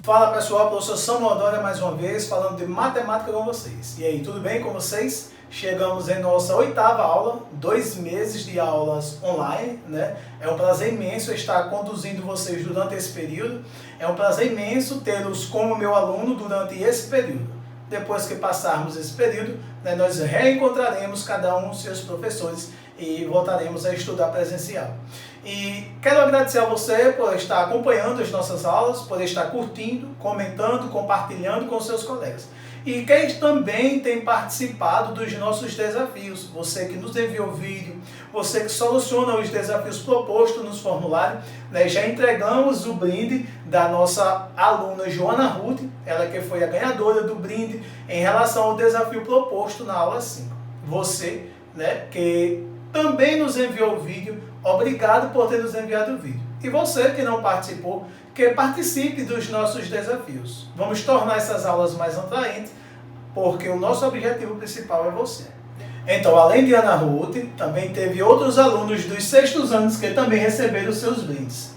Fala pessoal, professor Samuel Dória mais uma vez falando de matemática com vocês. E aí, tudo bem com vocês? Chegamos em nossa 8ª aula, 2 meses de aulas online, né? É um prazer imenso estar conduzindo vocês durante esse período. É um prazer imenso tê-los como meu aluno durante esse período. Depois que passarmos esse período, né, nós reencontraremos cada um dos seus professores e voltaremos a estudar presencial. E quero agradecer a você por estar acompanhando as nossas aulas, por estar curtindo, comentando, compartilhando com seus colegas. E quem também tem participado dos nossos desafios, você que nos enviou vídeo, você que soluciona os desafios propostos nos formulários, né, já entregamos o brinde da nossa aluna Joana Ruth, ela que foi a ganhadora do brinde em relação ao desafio proposto na aula 5. Você, né, que também nos enviou o vídeo, obrigado por ter nos enviado o vídeo. E você que não participou, que participe dos nossos desafios. Vamos tornar essas aulas mais atraentes, porque o nosso objetivo principal é você. Então, além de Ana Ruth, também teve outros alunos dos 6º anos que também receberam seus brindes.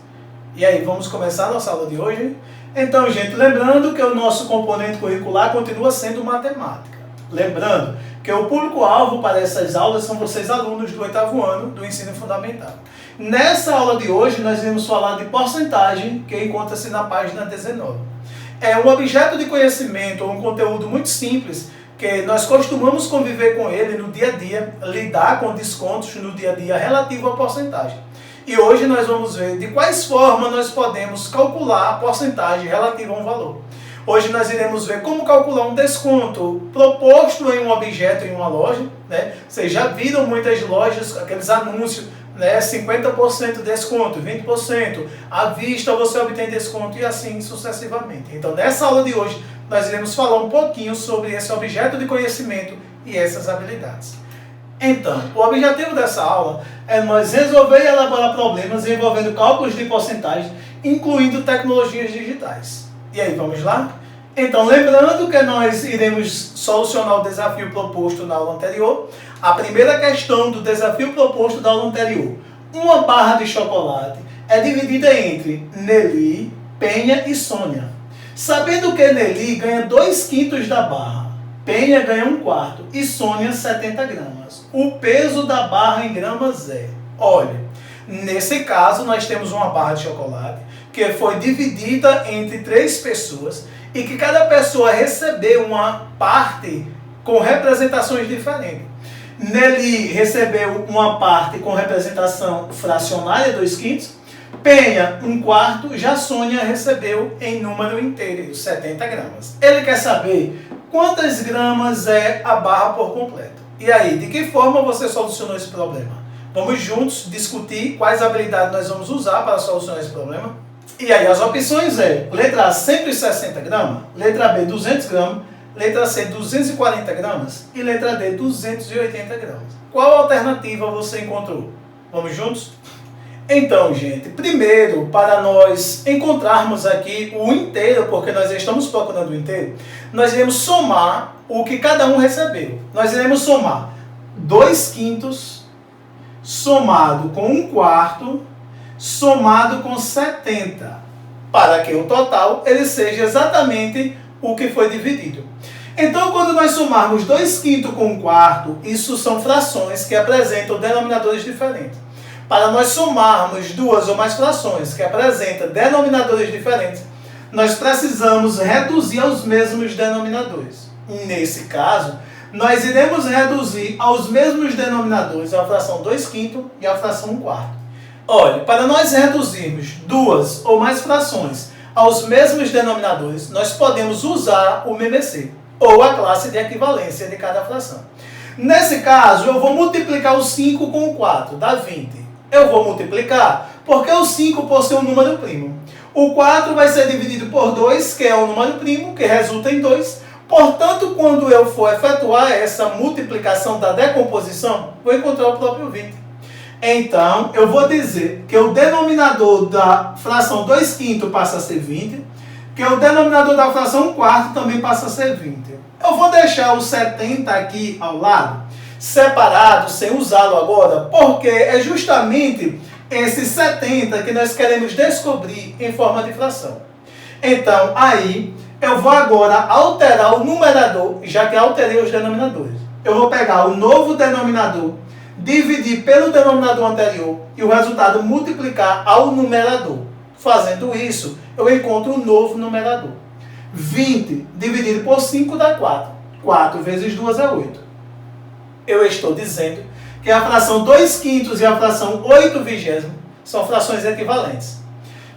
E aí, vamos começar a nossa aula de hoje? Então, gente, lembrando que o nosso componente curricular continua sendo matemática. Lembrando que o público-alvo para essas aulas são vocês alunos do 8º ano do ensino fundamental. Nessa aula de hoje, nós iremos falar de porcentagem, que encontra-se na página 19. É um objeto de conhecimento, um conteúdo muito simples, que nós costumamos conviver com ele no dia a dia, lidar com descontos no dia a dia relativo à porcentagem. E hoje nós vamos ver de quais formas nós podemos calcular a porcentagem relativa a um valor. Hoje nós iremos ver como calcular um desconto proposto em um objeto em uma loja, né? Vocês já viram muitas lojas, aqueles anúncios, né? 50% de desconto, 20%, à vista você obtém desconto e assim sucessivamente. Então nessa aula de hoje nós iremos falar um pouquinho sobre esse objeto de conhecimento e essas habilidades. Então, o objetivo dessa aula é nós resolver e elaborar problemas envolvendo cálculos de porcentagem, incluindo tecnologias digitais. E aí, vamos lá? Então, lembrando que nós iremos solucionar o desafio proposto na aula anterior. A primeira questão do desafio proposto da aula anterior. Uma barra de chocolate é dividida entre Nelly, Penha e Sônia. Sabendo que Nelly ganha 2/5 da barra, Penha ganha 1/4 e Sônia 70 gramas. O peso da barra em gramas é... Olha, nesse caso nós temos uma barra de chocolate que foi dividida entre 3 pessoas e que cada pessoa recebeu uma parte com representações diferentes. Nelly recebeu uma parte com representação fracionária, 2/5, Penha 1/4, já Sônia recebeu em número inteiro, 70 gramas. Ele quer saber quantas gramas é a barra por completo. E aí, de que forma você solucionou esse problema? Vamos juntos discutir quais habilidades nós vamos usar para solucionar esse problema. E aí, as opções é letra A, 160 gramas, letra B, 200 gramas, letra C, 240 gramas e letra D, 280 gramas. Qual alternativa você encontrou? Vamos juntos? Então, gente, primeiro, para nós encontrarmos aqui o inteiro, porque nós estamos procurando o inteiro, nós iremos somar o que cada um recebeu. Nós iremos somar 2/5 somado com 1/4 somado com 70, para que o total ele seja exatamente o que foi dividido. Então, quando nós somarmos 2/5 com 1/4, isso são frações que apresentam denominadores diferentes. Para nós somarmos 2 ou mais frações que apresentam denominadores diferentes, nós precisamos reduzir aos mesmos denominadores. Nesse caso, nós iremos reduzir aos mesmos denominadores a fração 2/5 e a fração 1/4. Olha, para nós reduzirmos 2 ou mais frações aos mesmos denominadores, nós podemos usar o MMC, ou a classe de equivalência de cada fração. Nesse caso, eu vou multiplicar o 5 com o 4, dá 20. Eu vou multiplicar porque o 5 possui um número primo. O 4 vai ser dividido por 2, que é um número primo, que resulta em 2. Portanto, quando eu for efetuar essa multiplicação da decomposição, vou encontrar o próprio 20. Então, eu vou dizer que o denominador da fração 2/5 passa a ser 20, que o denominador da fração 1/4 também passa a ser 20. Eu vou deixar o 70 aqui ao lado, separado, sem usá-lo agora, porque é justamente esse 70 que nós queremos descobrir em forma de fração. Então, aí, eu vou agora alterar o numerador, já que alterei os denominadores. Eu vou pegar o novo denominador, dividir pelo denominador anterior e o resultado multiplicar ao numerador. Fazendo isso, eu encontro um novo numerador. 20 dividido por 5 dá 4. 4 vezes 2 é 8. Eu estou dizendo que a fração 2/5 e a fração 8/20 são frações equivalentes.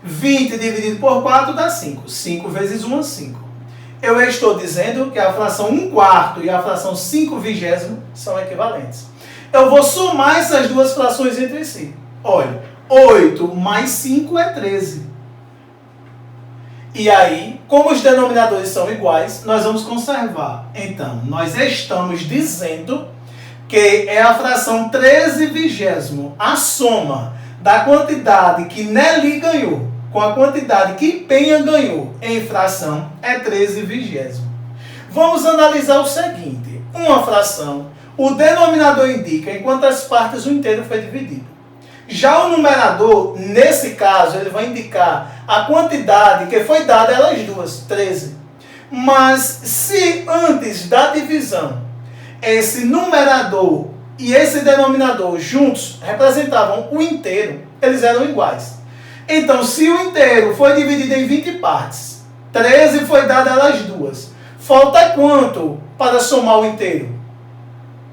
20 dividido por 4 dá 5. 5 vezes 1 é 5. Eu estou dizendo que a fração 1/4 e a fração 5/20 são equivalentes. Eu vou somar essas duas frações entre si. Olha, 8 mais 5 é 13. E aí, como os denominadores são iguais, nós vamos conservar. Então, nós estamos dizendo que é a fração 13/20, a soma da quantidade que Nelly ganhou com a quantidade que Penha ganhou em fração é 13/20. Vamos analisar o seguinte. Uma fração, o denominador indica em quantas partes o inteiro foi dividido. Já o numerador, nesse caso, ele vai indicar a quantidade que foi dada a elas duas, 13. Mas se antes da divisão, esse numerador e esse denominador juntos representavam o inteiro, eles eram iguais. Então, se o inteiro foi dividido em 20 partes, 13 foi dado a elas duas, falta quanto para somar o inteiro?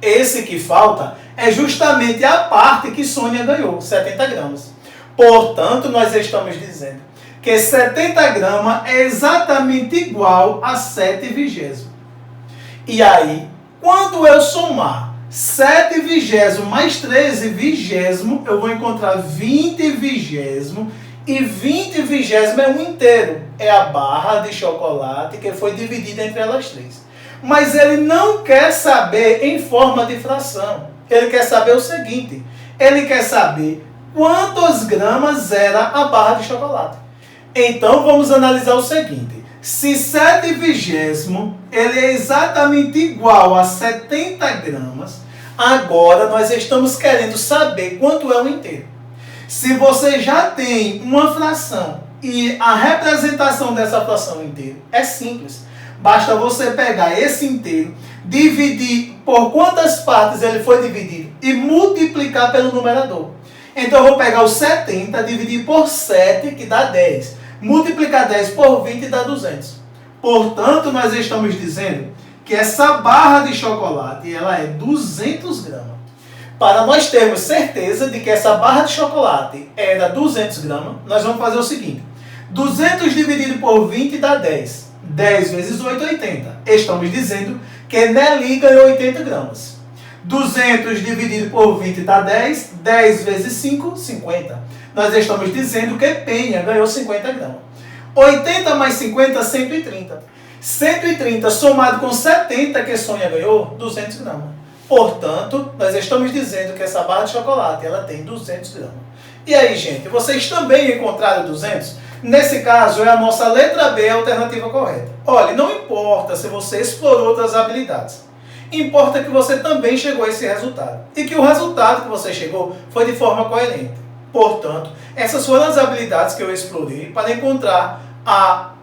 Esse que falta é justamente a parte que Sônia ganhou, 70 gramas. Portanto, nós estamos dizendo que 70 gramas é exatamente igual a 7/20. E aí, quando eu somar 7/20 mais 13/20, eu vou encontrar 20/20. E 20/20 é um inteiro. É a barra de chocolate que foi dividida entre elas três. Mas ele não quer saber em forma de fração. Ele quer saber o seguinte. Ele quer saber quantos gramas era a barra de chocolate. Então, vamos analisar o seguinte. Se 7/20 ele é exatamente igual a 70 gramas, agora nós estamos querendo saber quanto é o inteiro. Se você já tem uma fração e a representação dessa fração inteira é simples. Basta você pegar esse inteiro, dividir por quantas partes ele foi dividido e multiplicar pelo numerador. Então eu vou pegar o 70, dividir por 7, que dá 10. Multiplicar 10 por 20 dá 200. Portanto, nós estamos dizendo que essa barra de chocolate ela é 200 gramas. Para nós termos certeza de que essa barra de chocolate era 200 gramas, nós vamos fazer o seguinte. 200 dividido por 20 dá 10. 10 vezes 8, 80. Estamos dizendo que Nelly ganhou 80 gramas. 200 dividido por 20 dá 10. 10 vezes 5, 50. Nós estamos dizendo que Penha ganhou 50 gramas. 80 mais 50, 130. 130 somado com 70 que Sônia ganhou, 200 gramas. Portanto, nós estamos dizendo que essa barra de chocolate ela tem 200 gramas. E aí, gente, vocês também encontraram 200? Nesse caso, é a nossa letra B a alternativa correta. Olha, não importa se você explorou outras habilidades. Importa que você também chegou a esse resultado. E que o resultado que você chegou foi de forma coerente. Portanto, essas foram as habilidades que eu explorei para encontrar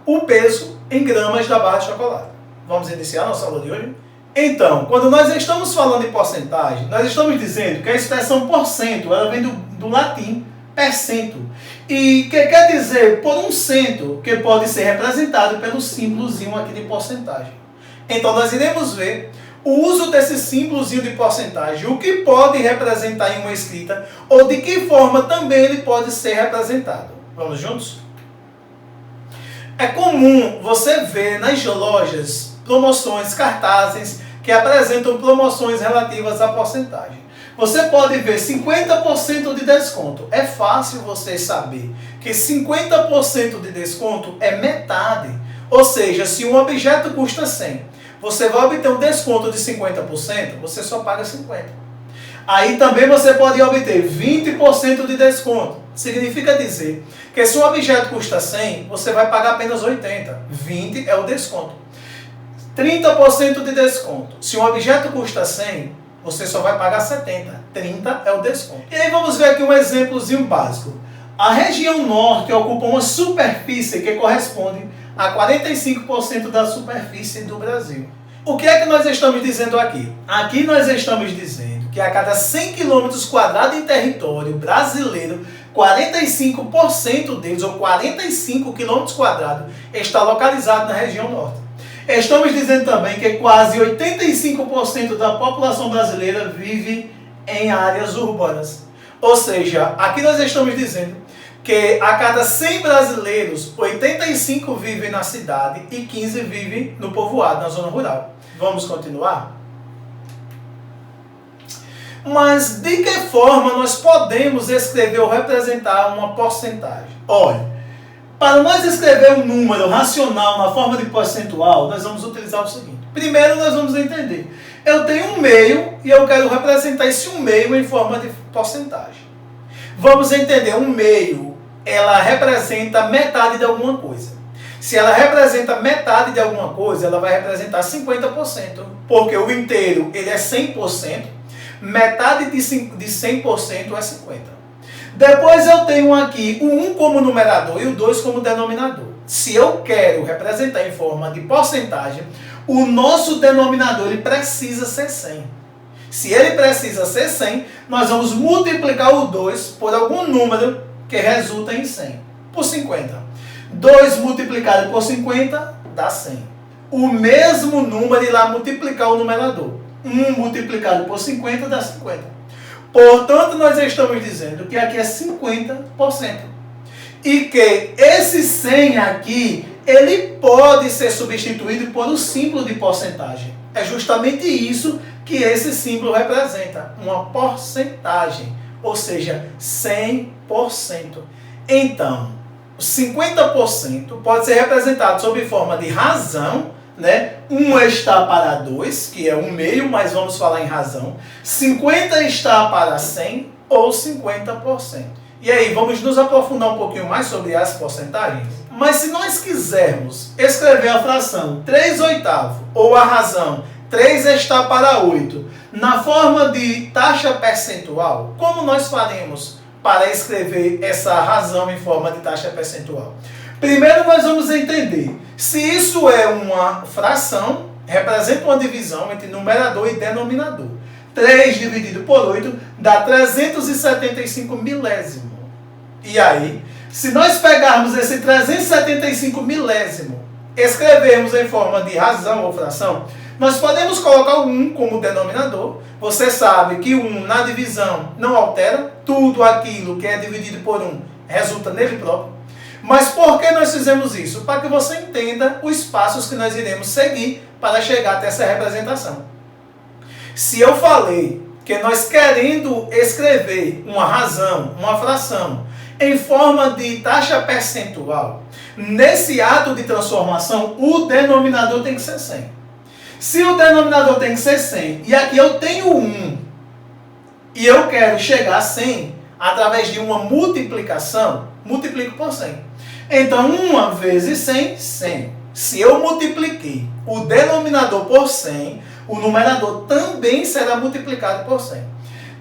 o peso em gramas da barra de chocolate. Vamos iniciar nossa aula de hoje? Então, quando nós estamos falando em porcentagem, nós estamos dizendo que a expressão porcento ela vem do latim percento. E que quer dizer por um cento, que pode ser representado pelo símbolozinho aqui de porcentagem. Então, nós iremos ver o uso desse símbolozinho de porcentagem, o que pode representar em uma escrita, ou de que forma também ele pode ser representado. Vamos juntos? É comum você ver nas lojas promoções, cartazes que apresentam promoções relativas à porcentagem. Você pode ver 50% de desconto. É fácil você saber que 50% de desconto é metade. Ou seja, se um objeto custa 100, você vai obter um desconto de 50%, você só paga 50%. Aí também você pode obter 20% de desconto. Significa dizer que se um objeto custa 100, você vai pagar apenas 80. 20 é o desconto. 30% de desconto. Se um objeto custa 100, você só vai pagar 70. 30 é o desconto. E aí vamos ver aqui um exemplozinho básico. A região norte ocupa uma superfície que corresponde a 45% da superfície do Brasil. O que é que nós estamos dizendo aqui? Aqui nós estamos dizendo que a cada 100 km quadrados em território brasileiro, 45% deles, ou 45 km quadrados, está localizado na região norte. Estamos dizendo também que quase 85% da população brasileira vive em áreas urbanas. Ou seja, aqui nós estamos dizendo que a cada 100 brasileiros, 85 vivem na cidade e 15 vivem no povoado, na zona rural. Vamos continuar? Mas de que forma nós podemos escrever ou representar uma porcentagem? Olha, para nós escrever um número racional na forma de percentual, nós vamos utilizar o seguinte. Primeiro nós vamos entender. Eu tenho um meio e eu quero representar esse um meio em forma de porcentagem. Vamos entender, um meio, ela representa metade de alguma coisa. Se ela representa metade de alguma coisa, ela vai representar 50%. Porque o inteiro, ele é 100%, metade de 100% é 50%. Depois eu tenho aqui o 1 como numerador e o 2 como denominador. Se eu quero representar em forma de porcentagem, o nosso denominador ele precisa ser 100. Se ele precisa ser 100, nós vamos multiplicar o 2 por algum número que resulta em 100, por 50. 2 multiplicado por 50 dá 100. O mesmo número irá multiplicar o numerador. 1 multiplicado por 50 dá 50. Portanto, nós estamos dizendo que aqui é 50%. E que esse 100 aqui, ele pode ser substituído por um símbolo de porcentagem. É justamente isso que esse símbolo representa, uma porcentagem, ou seja, 100%. Então, 50% pode ser representado sob forma de razão, né? 1 está para 2, que é 1/2, mas vamos falar em razão. 50 está para 100 ou 50%. E aí, vamos nos aprofundar um pouquinho mais sobre as porcentagens? Mas se nós quisermos escrever a fração 3/8 ou a razão 3 está para 8 na forma de taxa percentual, como nós faremos para escrever essa razão em forma de taxa percentual? Primeiro nós vamos entender se isso é uma fração, representa uma divisão entre numerador e denominador. 3 dividido por 8 dá 375 milésimo. E aí, se nós pegarmos esse 375 milésimo, escrevermos em forma de razão ou fração, nós podemos colocar o 1 como denominador. Você sabe que o 1 na divisão não altera, tudo aquilo que é dividido por 1 resulta nele próprio. Mas por que nós fizemos isso? Para que você entenda os passos que nós iremos seguir para chegar até essa representação. Se eu falei que nós querendo escrever uma razão, uma fração, em forma de taxa percentual, nesse ato de transformação, o denominador tem que ser 100. Se o denominador tem que ser 100, e aqui eu tenho 1, e eu quero chegar a 100 através de uma multiplicação, multiplico por 100. Então, 1 vezes 100, 100. Se eu multipliquei o denominador por 100, o numerador também será multiplicado por 100.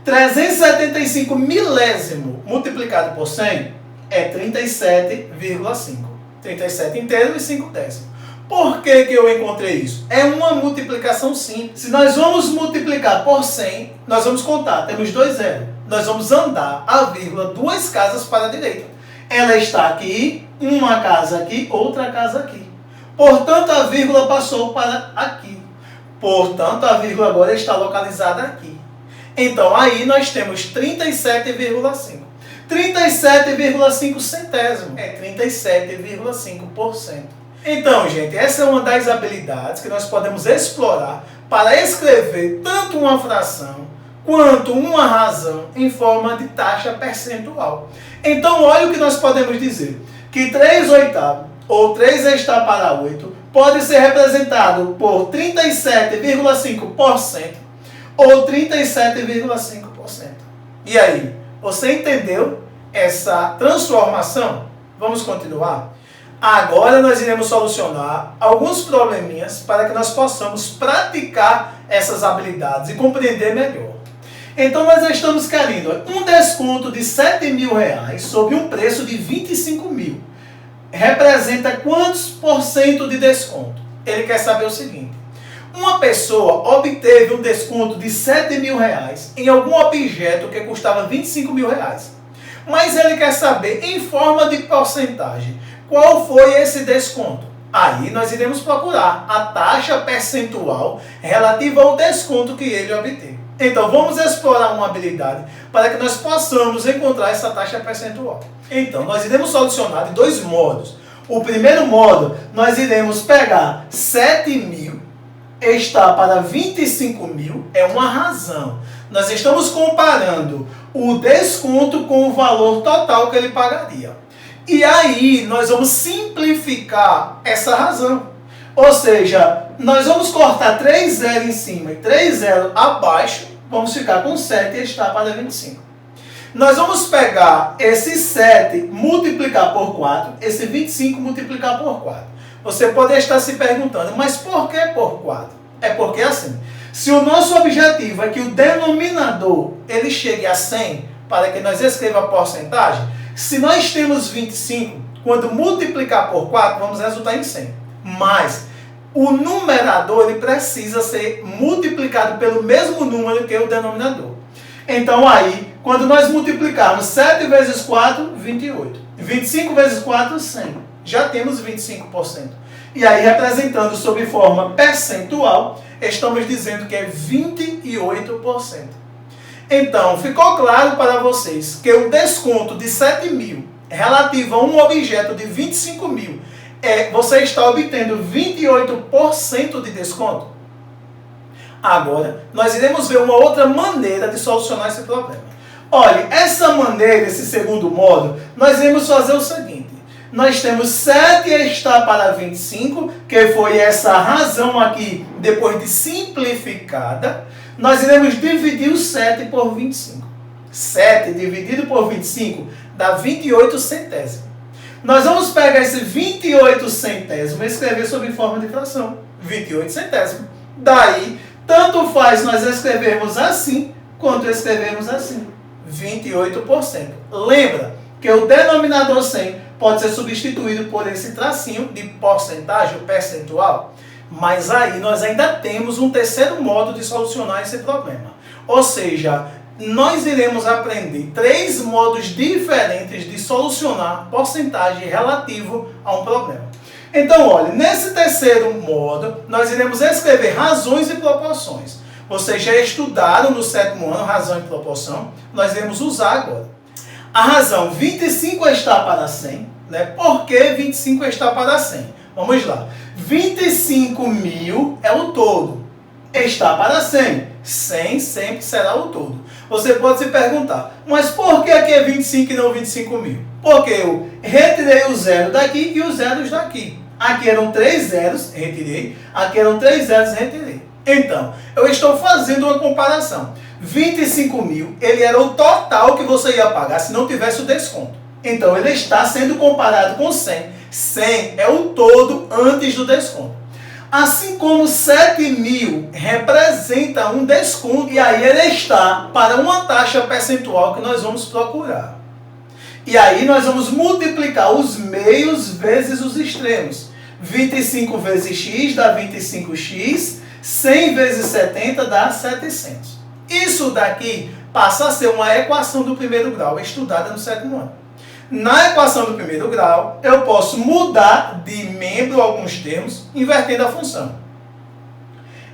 375 milésimo multiplicado por 100 é 37,5. 37 inteiro e 5 décimos. Por que eu encontrei isso? É uma multiplicação simples. Se nós vamos multiplicar por 100, nós vamos contar, temos 2 zeros. Nós vamos andar a vírgula 2 casas para a direita. Ela está aqui, uma casa aqui, outra casa aqui. Portanto, a vírgula passou para aqui. Portanto, a vírgula agora está localizada aqui. Então, aí nós temos 37,5. 37,5 centésimo é 37,5%. Então, gente, essa é uma das habilidades que nós podemos explorar para escrever tanto uma fração quanto uma razão em forma de taxa percentual. Então, olha o que nós podemos dizer. Que 3/8 ou 3 está para 8 pode ser representado por 37,5% ou 37,5%. E aí, você entendeu essa transformação? Vamos continuar? Agora nós iremos solucionar alguns probleminhas para que nós possamos praticar essas habilidades e compreender melhor. Então nós estamos querendo um desconto de R$7.000 sobre um preço de 25 mil. representa quantos por cento de desconto? Ele quer saber o seguinte: uma pessoa obteve um desconto de R$7.000 em algum objeto que custava R$25.000. Mas ele quer saber, em forma de porcentagem, qual foi esse desconto. Aí nós iremos procurar a taxa percentual relativa ao desconto que ele obteve. Então vamos explorar uma habilidade para que nós possamos encontrar essa taxa percentual. Então nós iremos solucionar de dois modos. O primeiro modo, nós iremos pegar 7.000 está para 25.000, é uma razão. Nós estamos comparando o desconto com o valor total que ele pagaria. E aí nós vamos simplificar essa razão. Ou seja, nós vamos cortar 3 zeros em cima e 3 zeros abaixo, vamos ficar com 7 está para 25. Nós vamos pegar esse 7 multiplicar por 4, esse 25 multiplicar por 4. Você pode estar se perguntando, mas por que por 4? É porque assim, se o nosso objetivo é que o denominador ele chegue a 100, para que nós escreva a porcentagem, se nós temos 25, quando multiplicar por 4, vamos resultar em 100. Mas o numerador ele precisa ser multiplicado pelo mesmo número que o denominador. Então aí, quando nós multiplicarmos 7 vezes 4, 28. 25 vezes 4, 100. Já temos 25%. E aí, representando sob forma percentual, estamos dizendo que é 28%. Então, ficou claro para vocês que o desconto de 7.000 relativo a um objeto de 25.000, você está obtendo 28% de desconto? Agora, nós iremos ver uma outra maneira de solucionar esse problema. Olha, essa maneira, esse segundo modo, nós iremos fazer o seguinte. Nós temos 7 está para 25, que foi essa razão aqui, depois de simplificada. Nós iremos dividir o 7 por 25. 7 dividido por 25 dá 28 centésimos. Nós vamos pegar esse 28 centésimos e escrever sob forma de fração. 28 centésimos. Daí, tanto faz nós escrevermos assim, quanto escrevermos assim. 28%. Lembra que o denominador 100 pode ser substituído por esse tracinho de porcentagem, ou percentual. Mas aí nós ainda temos um terceiro modo de solucionar esse problema. Ou seja, nós iremos aprender 3 modos diferentes de solucionar porcentagem relativo a um problema. Então, olha, nesse terceiro modo, nós iremos escrever razões e proporções. Vocês já estudaram no 7º ano razão e proporção, nós iremos usar agora. A razão 25 está para 100, né? Por que 25 está para 100? Vamos lá. 25.000 é o todo. Está para 100. 100 sempre será o todo. Você pode se perguntar, mas por que aqui é 25 e não 25.000? Porque eu retirei o zero daqui e os zeros daqui. Aqui eram 3 zeros, retirei. Aqui eram 3 zeros, retirei. Então, eu estou fazendo uma comparação. 25.000, ele era o total que você ia pagar se não tivesse o desconto. Então, ele está sendo comparado com 100. 100 é o todo antes do desconto. Assim como 7.000 representa um desconto, e aí ele está para uma taxa percentual que nós vamos procurar. E aí nós vamos multiplicar os meios vezes os extremos. 25 vezes x dá 25x, 100 vezes 70 dá 700. Isso daqui passa a ser uma equação do primeiro grau, estudada no 7º ano. Na equação do primeiro grau, eu posso mudar de membro alguns termos, invertendo a função.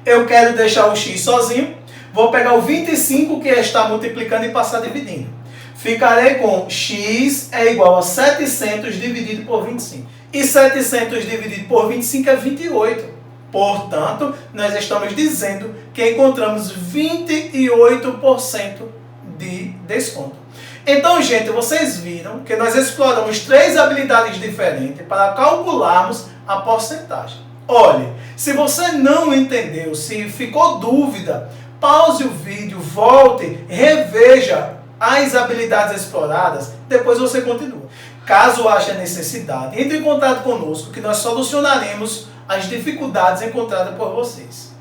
Eu quero deixar o x sozinho, vou pegar o 25 que está multiplicando e passar dividindo. Ficarei com x é igual a 700 dividido por 25. E 700 dividido por 25 é 28. Portanto, nós estamos dizendo que encontramos 28% de desconto. Então, gente, vocês viram que nós exploramos 3 habilidades diferentes para calcularmos a porcentagem. Olhe, se você não entendeu, se ficou dúvida, pause o vídeo, volte, reveja as habilidades exploradas, depois você continua. Caso haja necessidade, entre em contato conosco que nós solucionaremos as dificuldades encontradas por vocês.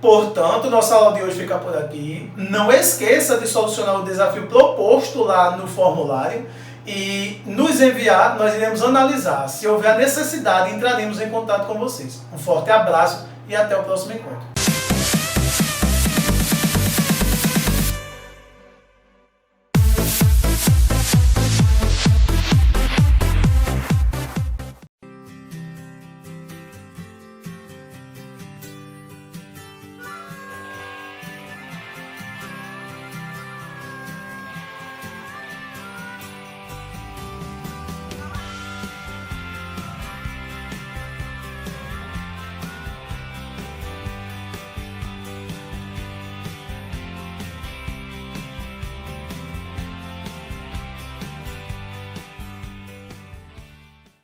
Portanto, nossa aula de hoje fica por aqui. Não esqueça de solucionar o desafio proposto lá no formulário e nos enviar, nós iremos analisar. Se houver a necessidade, entraremos em contato com vocês. Um forte abraço e até o próximo encontro.